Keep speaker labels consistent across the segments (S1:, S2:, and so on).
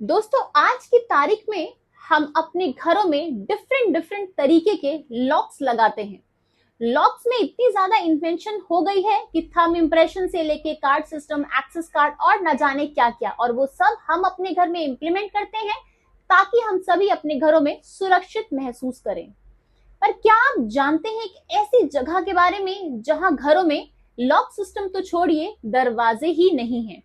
S1: दोस्तों, आज की तारीख में हम अपने घरों में डिफरेंट डिफरेंट तरीके के लॉक्स लगाते हैं। लॉक्स में इतनी ज्यादा इन्वेंशन हो गई है कि थंब इम्प्रेशन से लेके कार्ड सिस्टम, एक्सेस कार्ड और न जाने क्या क्या, और वो सब हम अपने घर में इम्प्लीमेंट करते हैं ताकि हम सभी अपने घरों में सुरक्षित महसूस करें। पर क्या आप जानते हैं कि ऐसी जगह के बारे में जहां घरों में लॉक सिस्टम तो छोड़िए, दरवाजे ही नहीं है।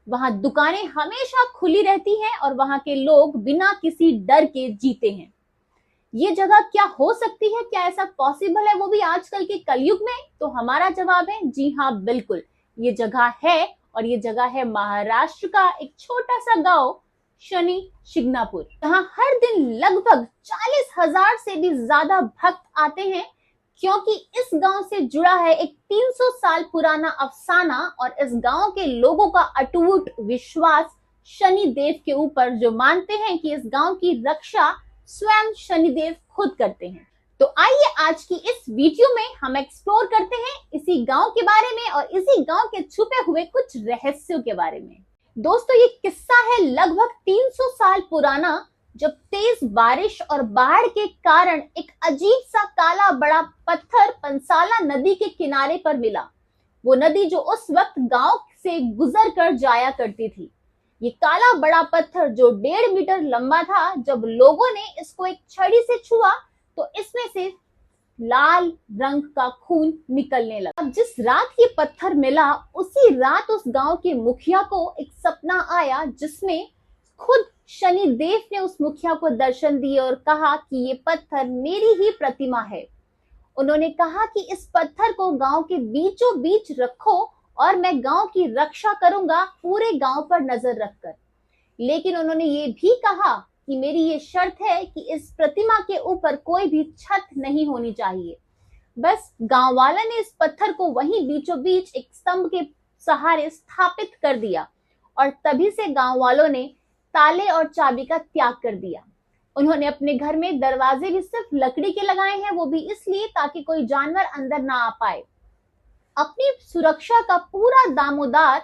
S1: वहां दुकानें हमेशा खुली रहती हैं और वहां के लोग बिना किसी डर के जीते हैं। ये जगह क्या हो सकती है? क्या ऐसा पॉसिबल है, वो भी आजकल के कलयुग में? तो हमारा जवाब है जी हाँ, बिल्कुल। ये जगह है, और ये जगह है महाराष्ट्र का एक छोटा सा गांव शनि शिंगणापुर, जहां हर दिन लगभग 40,000 से भी ज्यादा भक्त आते हैं, क्योंकि इस गांव से जुड़ा है एक 300 साल पुराना अफसाना और इस गांव के लोगों का अटूट विश्वास शनि देव के ऊपर, जो मानते हैं कि इस गांव की रक्षा स्वयं शनिदेव खुद करते हैं। तो आइए आज की इस वीडियो में हम एक्सप्लोर करते हैं इसी गांव के बारे में और इसी गांव के छुपे हुए कुछ रहस्यों के बारे में। दोस्तों, ये किस्सा है लगभग 300 साल पुराना, जब तेज बारिश और बाढ़ के कारण एक अजीब सा काला बड़ा पत्थर पंसाला नदी के किनारे पर मिला। वो नदी जो उस वक्त गांव से गुजर कर जाया करती थी। ये काला बड़ा पत्थर जो 1.5 मीटर लंबा था, जब लोगों ने इसको एक छड़ी से छुआ तो इसमें से लाल रंग का खून निकलने लगा। अब जिस रात ये पत्थर मिला, उसी रात उस गांव के मुखिया को एक सपना आया, जिसमें खुद शनि देव ने उस मुखिया को दर्शन दिए और कहा कि ये पत्थर मेरी ही प्रतिमा है। उन्होंने कहा कि इस पत्थर को गांव के बीचों बीच रखो और मैं गांव की रक्षा करूंगा, पूरे गांव पर नजर रखकर। लेकिन उन्होंने ये भी कहा कि मेरी ये शर्त है कि इस प्रतिमा के ऊपर कोई भी छत नहीं होनी चाहिए। बस गांव वालों ने इस पत्थर को वहीं बीचों बीच एक स्तंभ के सहारे स्थापित कर दिया, और तभी से गांव वालों ने ताले और चाबी का त्याग कर दिया। उन्होंने अपने घर में दरवाजे भी सिर्फ लकड़ी के लगाए हैं, वो भी इसलिए ताकि कोई जानवर अंदर ना आ पाए। अपनी सुरक्षा का पूरा दामोदार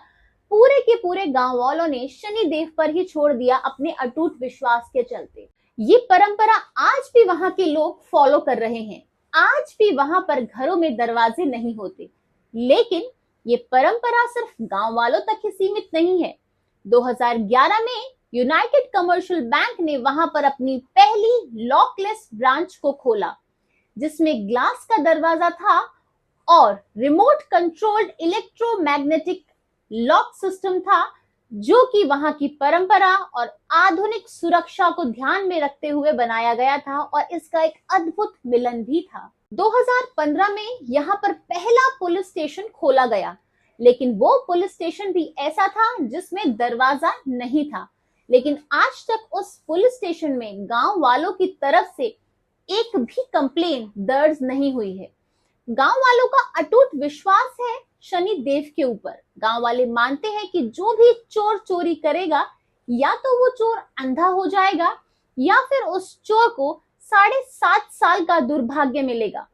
S1: पूरे के पूरे गांव वालों ने शनि देव पर ही छोड़ दिया, अपने अटूट विश्वास के चलते। ये परंपरा आज भी वहां के लोग फॉलो कर रहे हैं। आज भी वहां पर घरों में दरवाजे नहीं होते, लेकिन ये परंपरा सिर्फ गांव वालों तक ही सीमित नहीं है। 2011 में यूनाइटेड कमर्शियल बैंक ने वहां पर अपनी पहली लॉकलेस ब्रांच को खोला, जिसमें ग्लास का दरवाजा था और remote controlled electromagnetic lock system था, जो कि वहां की परंपरा और आधुनिक सुरक्षा को ध्यान में रखते हुए बनाया गया था, और इसका एक अद्भुत मिलन भी था। 2015 में यहाँ पर पहला पुलिस स्टेशन खोला गया, लेकिन वो पुलिस स्टेशन भी ऐसा था जिसमें दरवाजा नहीं था। लेकिन आज तक उस पुलिस स्टेशन में गांव वालों की तरफ से एक भी कंप्लेन दर्ज नहीं हुई है। गांव वालों का अटूट विश्वास है शनि देव के ऊपर। गांव वाले मानते हैं कि जो भी चोर चोरी करेगा, या तो वो चोर अंधा हो जाएगा, या फिर उस चोर को 7.5 साल का दुर्भाग्य मिलेगा।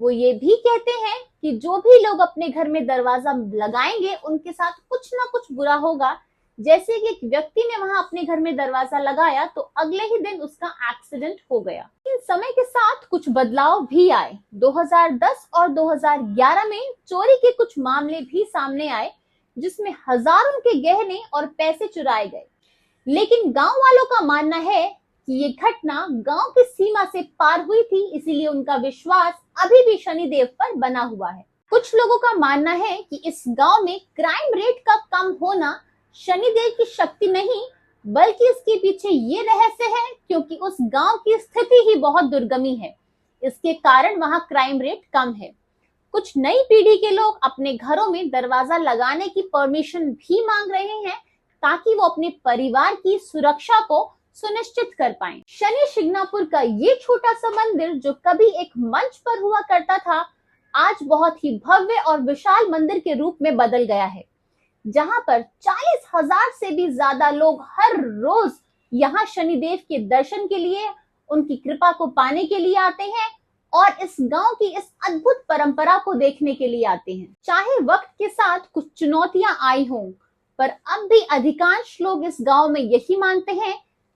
S1: वो ये भी कहते हैं कि जो भी लोग अपने घर में दरवाजा लगाएंगे, उनके साथ कुछ ना कुछ बुरा होगा। जैसे कि एक व्यक्ति ने वहां अपने घर में दरवाजा लगाया तो अगले ही दिन उसका एक्सीडेंट हो गया। इन समय के साथ कुछ बदलाव भी आए। 2010 और 2011 में चोरी के कुछ मामले भी सामने आए, जिसमें हजारों के गहने और पैसे चुराए गए। लेकिन गांव वालों का मानना है कि ये घटना गांव की सीमा से पार हुई थी, इसीलिए उनका विश्वास अभी भी शनिदेव पर बना हुआ है। कुछ लोगों का मानना है कि इस गांव में क्राइम रेट का कम होना शनिदेव की शक्ति नहीं, बल्कि इसके पीछे ये रहस्य है, क्योंकि उस गांव की स्थिति ही बहुत दुर्गमी है। इसके कारण वहां क्राइम रेट कम है। कुछ नई पीढ़ी के लोग अपने घरों में दरवाजा लगाने की परमिशन भी मांग रहे हैं, ताकि वो अपने परिवार की सुरक्षा को सुनिश्चित कर पाएं। शनि शिंगणापुर का ये छोटा सा मंदिर, जो कभी एक मंच पर हुआ करता था, आज बहुत ही भव्य और विशाल मंदिर के रूप में बदल गया है, जहां पर 40,000 से भी ज्यादा लोग हर रोज यहाँ शनिदेव के दर्शन के लिए, उनकी कृपा को पाने के लिए आते हैं, और इस गांव की इस अद्भुत परंपरा को देखने के लिए आते हैं। चाहे वक्त के साथ कुछ चुनौतियां आई हों, पर अब भी अधिकांश लोग इस गांव में यही मानते हैं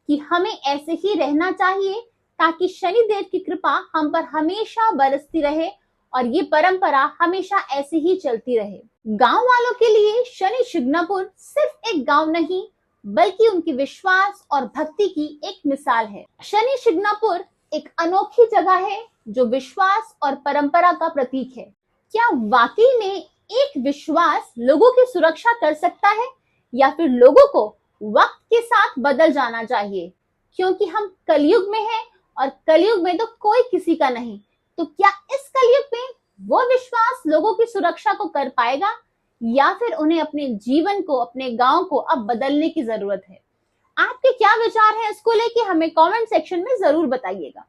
S1: कि हमें ऐसे ही रहना चाहिए ताकि शनिदेव की कृपा हम पर हमेशा बरसती रहे और ये परंपरा हमेशा ऐसे ही चलती रहे। गांव वालों के लिए शनि शिग्नापुर सिर्फ एक गांव नहीं बल्कि उनकी विश्वास और भक्ति की एक मिसाल है। शनि शिग्नापुर एक अनोखी जगह है जो विश्वास और परंपरा का प्रतीक है। क्या वाकई में एक विश्वास लोगों की सुरक्षा कर सकता है या फिर लोगों को वक्त के साथ बदल जाना चाहिए? क्योंकि हम कलयुग में हैं और कलयुग में तो कोई किसी का नहीं, तो क्या इस कलयुग में वो विश्वास लोगों की सुरक्षा को कर पाएगा या फिर उन्हें अपने जीवन को, अपने गांव को अब बदलने की जरूरत है? आपके क्या विचार हैं इसको लेके हमें कमेंट सेक्शन में जरूर बताइएगा।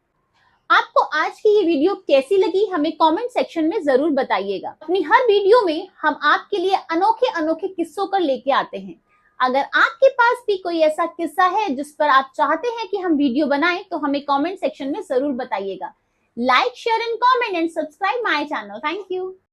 S1: आपको आज की ये वीडियो कैसी लगी हमें कमेंट सेक्शन में जरूर बताइएगा। अपनी हर वीडियो में हम आपके लिए अनोखे अनोखे किस्सों कर लेके आते हैं। अगर आपके पास भी कोई ऐसा किस्सा है जिस पर आप चाहते हैं कि हम वीडियो बनाएं तो हमें कमेंट सेक्शन में जरूर बताइएगा। Like, share and comment and subscribe my channel. Thank you.